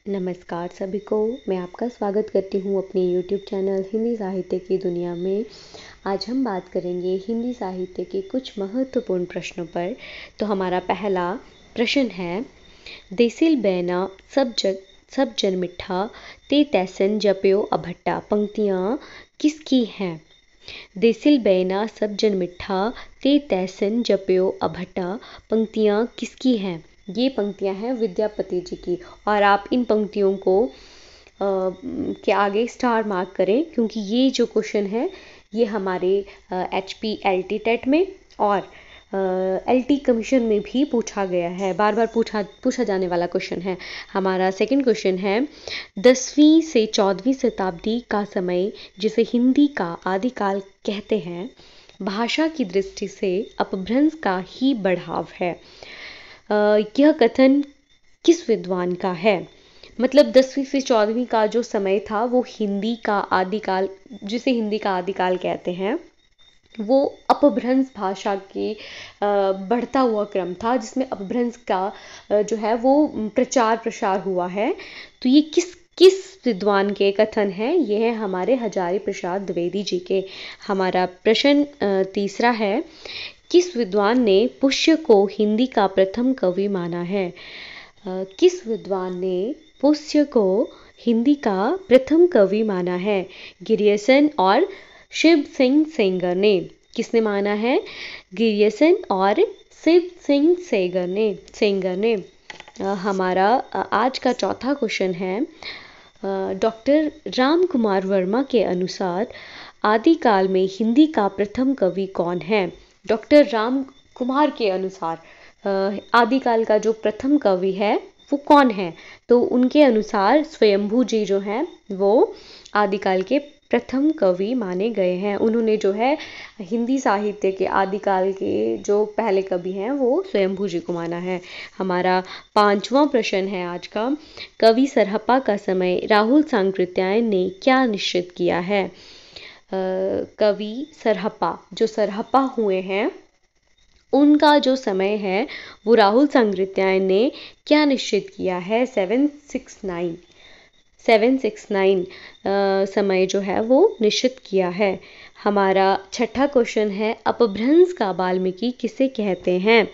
नमस्कार सभी को। मैं आपका स्वागत करती हूँ अपने YouTube चैनल हिंदी साहित्य की दुनिया में। आज हम बात करेंगे हिंदी साहित्य के कुछ महत्वपूर्ण प्रश्नों पर। तो हमारा पहला प्रश्न है, देसिल बैना सब जन मिठा ते तैसन जप्यो अभट्टा पंक्तियाँ किसकी हैं? देसिल बैना सब जन मिठा ते तैसन जप्यो अभट्टा पंक्तियाँ किसकी हैं? ये पंक्तियाँ हैं विद्यापति जी की। और आप इन पंक्तियों को के आगे स्टार मार्क करें, क्योंकि ये जो क्वेश्चन है ये हमारे HPLT टेट में और LT कमीशन में भी पूछा गया है। बार बार पूछा जाने वाला क्वेश्चन है। हमारा सेकंड क्वेश्चन है, 10वीं से 14वीं शताब्दी का समय जिसे हिंदी का आदिकाल कहते हैं, भाषा की दृष्टि से अपभ्रंश का ही बढ़ाव है। यह कथन किस विद्वान का है? मतलब 10वीं से 14वीं का जो समय था वो हिंदी का आदिकाल, जिसे हिंदी का आदिकाल कहते हैं, वो अपभ्रंश भाषा के बढ़ता हुआ क्रम था, जिसमें अपभ्रंश का जो है वो प्रचार प्रसार हुआ है। तो ये किस विद्वान के कथन है? ये है हमारे हजारी प्रसाद द्विवेदी जी के। हमारा प्रश्न तीसरा है, किस विद्वान ने पुष्य को हिंदी का प्रथम कवि माना है? किस विद्वान ने पुष्य को हिंदी का प्रथम कवि माना है? गिरियसन और शिव सिंह सेंगर ने। किसने माना है? गिरियसन और शिव सिंह सेंगर ने। हमारा आज का चौथा क्वेश्चन है, डॉक्टर राम कुमार वर्मा के अनुसार आदिकाल में हिंदी का प्रथम कवि कौन है? डॉक्टर राम कुमार के अनुसार आदिकाल का जो प्रथम कवि है वो कौन है? तो उनके अनुसार स्वयंभू जी जो हैं वो आदिकाल के प्रथम कवि माने गए हैं। उन्होंने जो है हिंदी साहित्य के आदिकाल के जो पहले कवि हैं वो स्वयंभू जी को माना है। हमारा पांचवा प्रश्न है आज का, कवि सरहप्पा का समय राहुल सांकृत्यायन ने क्या निश्चित किया है? कवि सरहप्पा, जो सरहप्पा हुए हैं, उनका जो समय है वो राहुल सांकृत्यायन ने क्या निश्चित किया है? 769 समय जो है वो निश्चित किया है। हमारा छठा क्वेश्चन है, अपभ्रंश का वाल्मीकि किसे कहते हैं?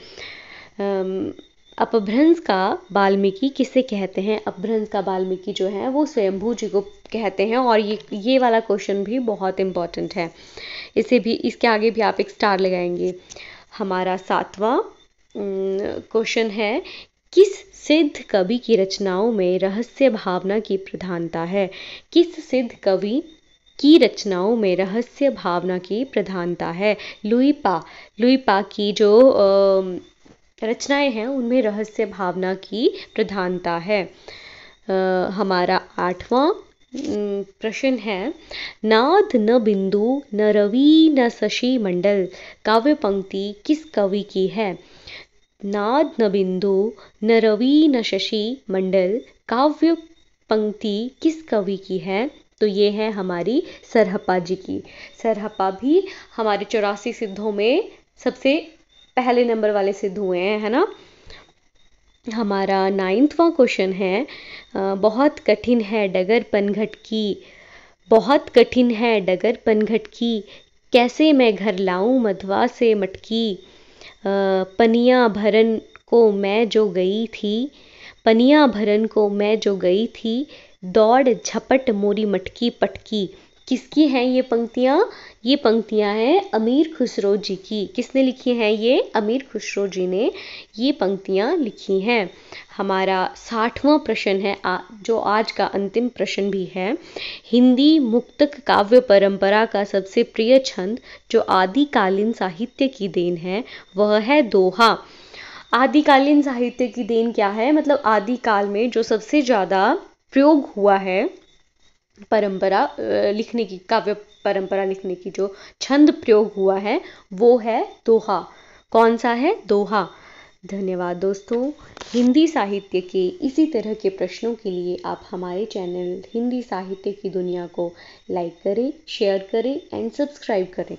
अपभ्रंश का वाल्मीकि किसे कहते हैं? अपभ्रंश का वाल्मीकि जो है वो स्वयंभू जी को कहते हैं। और ये वाला क्वेश्चन भी बहुत इंपॉर्टेंट है, इसके आगे भी आप एक स्टार लगाएंगे। हमारा सातवां क्वेश्चन है, किस सिद्ध कवि की रचनाओं में रहस्य भावना की प्रधानता है? किस सिद्ध कवि की रचनाओं में रहस्य भावना की प्रधानता है? लुई पा की जो रचनाएं हैं उनमें रहस्य भावना की प्रधानता है। हमारा आठवां प्रश्न है, नाद न बिंदु न रवि न शशि मंडल काव्य पंक्ति किस कवि की है? नाद न बिंदु न रवि न शशि मंडल काव्य पंक्ति किस कवि की है? तो ये है हमारी सरहप्पा जी की। सरहप्पा भी हमारे 84 सिद्धों में सबसे पहले नंबर वाले सिद्ध हुए हैं, है ना। हमारा 9वां क्वेश्चन है, बहुत कठिन है डगर पनघट की, बहुत कठिन है डगर पनघट की, कैसे मैं घर लाऊं मधवा से मटकी, पनिया भरन को मैं जो गई थी, पनिया भरन को मैं जो गई थी, दौड़ झपट मोरी मटकी पटकी। किसकी हैं ये पंक्तियाँ? ये पंक्तियाँ हैं अमीर खुसरो जी की। किसने लिखी हैं ये? अमीर खुसरो जी ने ये पंक्तियाँ लिखी हैं। हमारा 60वां प्रश्न है, जो आज का अंतिम प्रश्न भी है, हिंदी मुक्तक काव्य परंपरा का सबसे प्रिय छंद जो आदिकालीन साहित्य की देन है वह है दोहा। आदिकालीन साहित्य की देन क्या है? मतलब आदिकाल में जो सबसे ज़्यादा प्रयोग हुआ है परंपरा लिखने की, काव्य परंपरा लिखने की जो छंद प्रयोग हुआ है वो है दोहा। कौन सा है? दोहा। धन्यवाद दोस्तों। हिंदी साहित्य के इसी तरह के प्रश्नों के लिए आप हमारे चैनल हिंदी साहित्य की दुनिया को लाइक करें, शेयर करें एंड सब्सक्राइब करें।